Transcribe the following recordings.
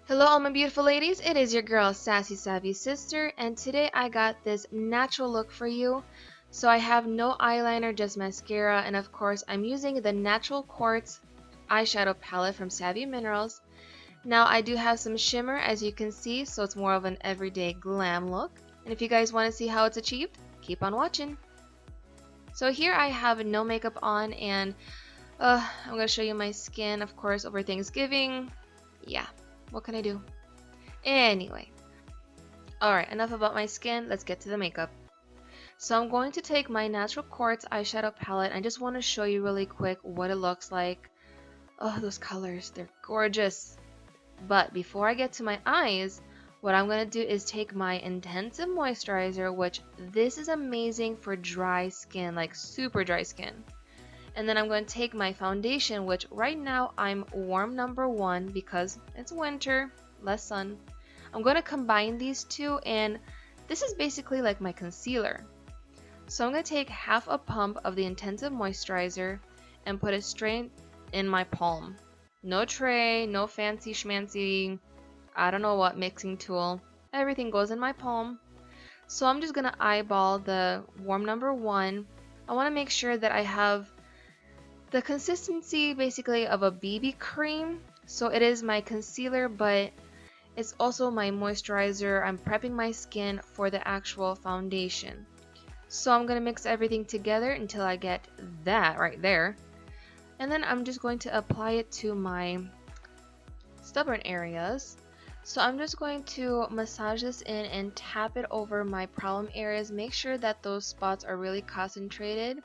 Hello all my beautiful ladies, it is your girl Sassy Savvy Sister, and today I got this natural look for you. So I have no eyeliner, just mascara, and of course I'm using the Natural Quartz Eyeshadow Palette from Savvy Minerals. Now I do have some shimmer as you can see, so it's more of an everyday glam look. And if you guys want to see how it's achieved, keep on watching. So here I have no makeup on, and I'm going to show you my skin, of course, over Thanksgiving. Yeah, what can I do? Anyway, alright, enough about my skin, let's get to the makeup. So I'm going to take my Natural Quartz eyeshadow palette. I just want to show you really quick what it looks like. Oh, those colors, they're gorgeous. But before I get to my eyes, what I'm going to do is take my intensive moisturizer, which this is amazing for dry skin, like super dry skin. And then I'm going to take my foundation, which right now I'm warm number 1 because it's winter, less sun. I'm going to combine these two, and this is basically like my concealer. So I'm going to take half a pump of the intensive moisturizer and put it straight in my palm. No tray, no fancy schmancy, I don't know what mixing tool. Everything goes in my palm. So I'm just going to eyeball the warm number 1. I want to make sure that I have the consistency basically of a BB cream. So it is my concealer, but it's also my moisturizer. I'm prepping my skin for the actual foundation. So I'm going to mix everything together until I get that right there. And then I'm just going to apply it to my stubborn areas. So I'm just going to massage this in and tap it over my problem areas. Make sure that those spots are really concentrated.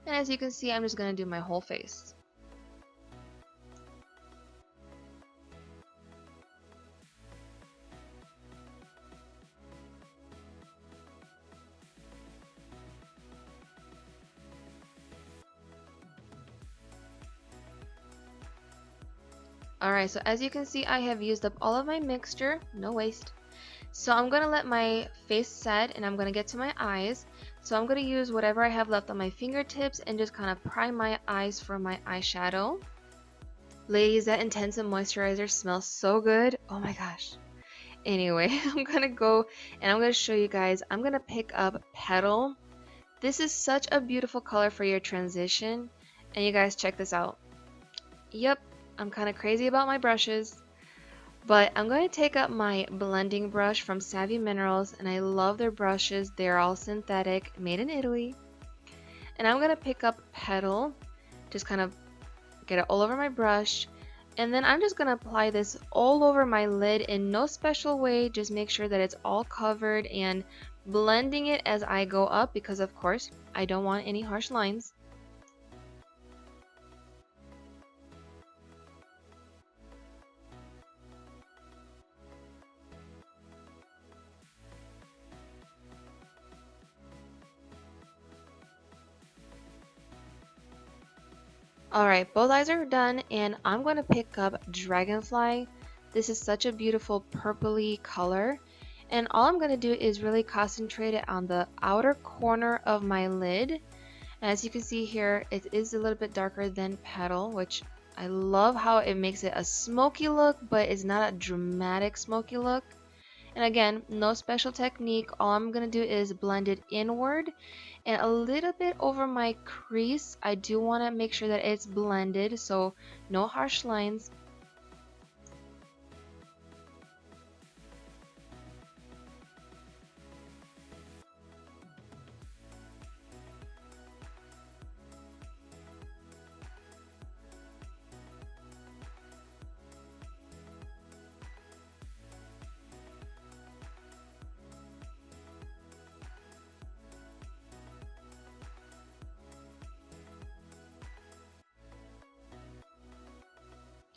And as you can see, I'm just going to do my whole face. Alright, so as you can see, I have used up all of my mixture, no waste. So I'm going to let my face set, and I'm going to get to my eyes. So I'm going to use whatever I have left on my fingertips and just kind of prime my eyes for my eyeshadow. Ladies, that intensive moisturizer smells so good. Oh my gosh. Anyway, I'm going to go and I'm going to show you guys. I'm going to pick up Petal. This is such a beautiful color for your transition. And you guys check this out. Yep, I'm kind of crazy about my brushes. But I'm going to take up my blending brush from Savvy Minerals, and I love their brushes. They're all synthetic, made in Italy. And I'm going to pick up Petal, just kind of get it all over my brush. And then I'm just going to apply this all over my lid in no special way. Just make sure that it's all covered and blending it as I go up because, of course, I don't want any harsh lines. Alright, both eyes are done, and I'm going to pick up Dragonfly. This is such a beautiful purpley color, and all I'm going to do is really concentrate it on the outer corner of my lid. And as you can see here, it is a little bit darker than Petal, which I love how it makes it a smoky look, but it's not a dramatic smoky look. And again, no special technique. All I'm going to do is blend it inward and a little bit over my crease. I do want to make sure that it's blended, so no harsh lines.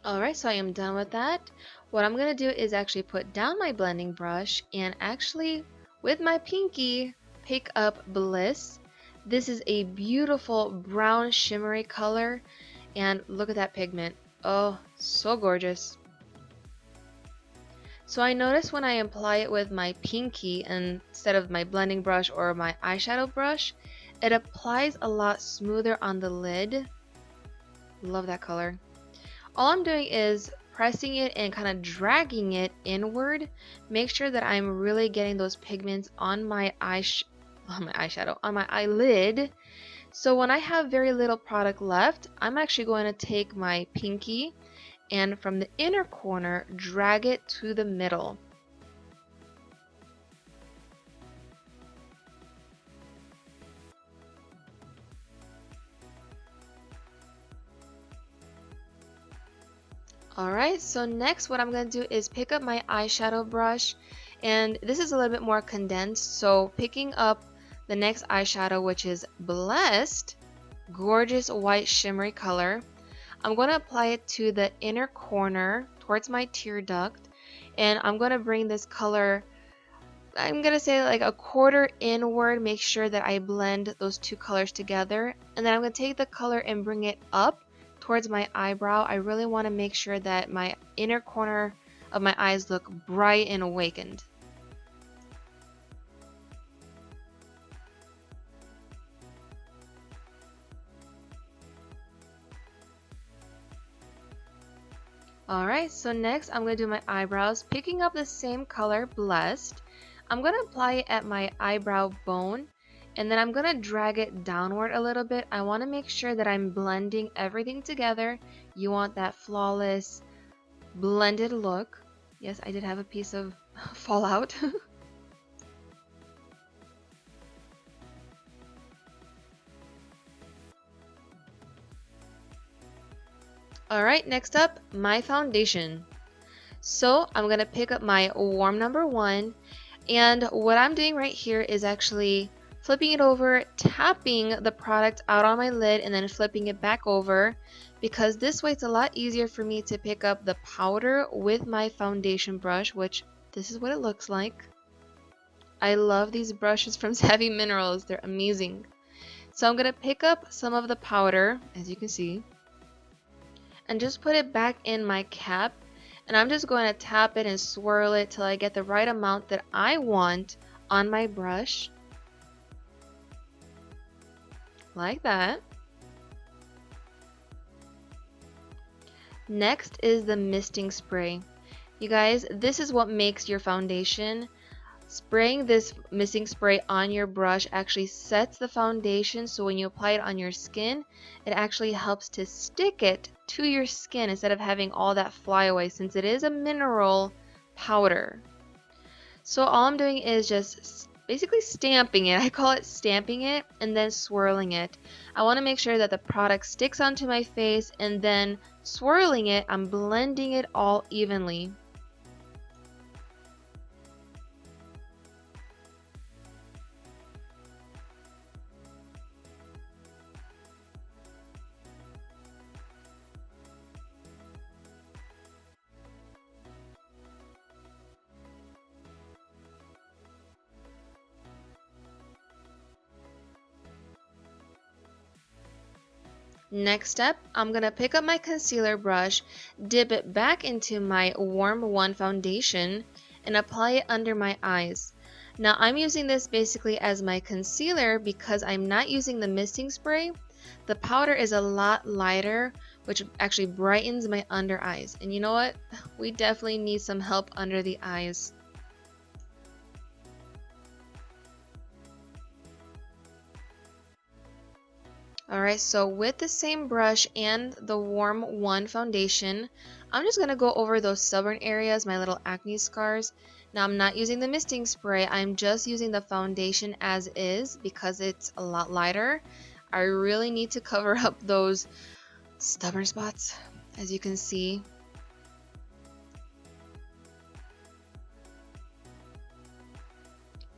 Alright, so I am done with that. What I'm going to do is actually put down my blending brush and actually, with my pinky, pick up Bliss. This is a beautiful brown shimmery color, and look at that pigment. Oh, so gorgeous. So I notice when I apply it with my pinky instead of my blending brush or my eyeshadow brush, it applies a lot smoother on the lid. Love that color. All I'm doing is pressing it and kind of dragging it inward, make sure that I'm really getting those pigments on my eyeshadow, on my eyelid. So when I have very little product left, I'm actually going to take my pinky and from the inner corner, drag it to the middle. Alright, so next what I'm going to do is pick up my eyeshadow brush, and this is a little bit more condensed, so picking up the next eyeshadow, which is Blessed, gorgeous white shimmery color, I'm going to apply it to the inner corner towards my tear duct, and I'm going to bring this color, I'm going to say like a quarter inward, make sure that I blend those two colors together, and then I'm going to take the color and bring it up towards my eyebrow. I really want to make sure that my inner corner of my eyes look bright and awakened. Alright, so next I'm going to do my eyebrows, picking up the same color, Blessed. I'm going to apply it at my eyebrow bone, and then I'm going to drag it downward a little bit. I want to make sure that I'm blending everything together. You want that flawless, blended look. Yes, I did have a piece of fallout. Alright, next up, my foundation. So I'm going to pick up my warm number 1, and what I'm doing right here is actually flipping it over, tapping the product out on my lid, and then flipping it back over, because this way it's a lot easier for me to pick up the powder with my foundation brush, which this is what it looks like. I love these brushes from Savvy Minerals, they're amazing. So I'm going to pick up some of the powder, as you can see, and just put it back in my cap, and I'm just going to tap it and swirl it till I get the right amount that I want on my brush, like that. Next is the misting spray. You guys, this is what makes your foundation. Spraying this misting spray on your brush actually sets the foundation, so when you apply it on your skin, it actually helps to stick it to your skin instead of having all that fly away, since it is a mineral powder. So all I'm doing is just basically stamping it. I call it stamping it and then swirling it. I want to make sure that the product sticks onto my face, and then swirling it, I'm blending it all evenly. Next step, I'm going to pick up my concealer brush, dip it back into my Warm 1 foundation, and apply it under my eyes. Now I'm using this basically as my concealer because I'm not using the misting spray. The powder is a lot lighter, which actually brightens my under eyes. And you know what? We definitely need some help under the eyes. Alright, so with the same brush and the Warm 1 foundation, I'm just going to go over those stubborn areas, my little acne scars. Now I'm not using the misting spray, I'm just using the foundation as is because it's a lot lighter. I really need to cover up those stubborn spots, as you can see.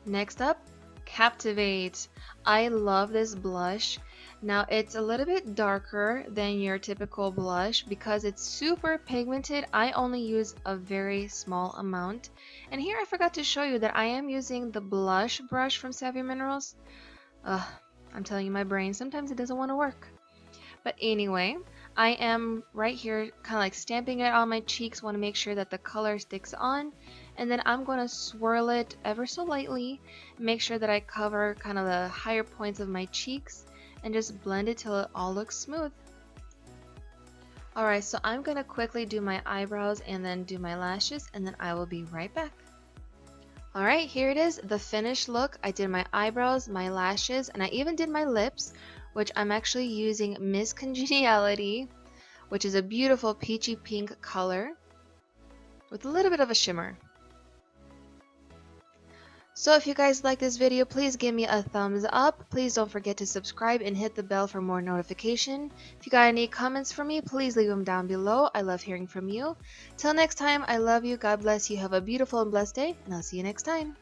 Next up, Captivate. I love this blush. Now it's a little bit darker than your typical blush because it's super pigmented. I only use a very small amount. And here I forgot to show you that I am using the blush brush from Savvy Minerals. I'm telling you, my brain, sometimes it doesn't want to work. But anyway, I am right here kind of like stamping it on my cheeks, want to make sure that the color sticks on. And then I'm going to swirl it ever so lightly, make sure that I cover kind of the higher points of my cheeks, and just blend it till it all looks smooth. Alright, so I'm going to quickly do my eyebrows and then do my lashes, and then I will be right back. Alright, here it is, the finished look. I did my eyebrows, my lashes, and I even did my lips, which I'm actually using Miss Congeniality, which is a beautiful peachy pink color with a little bit of a shimmer. So if you guys like this video, please give me a thumbs up. Please don't forget to subscribe and hit the bell for more notification. If you got any comments for me, please leave them down below. I love hearing from you. Till next time, I love you. God bless you. Have a beautiful and blessed day, and I'll see you next time.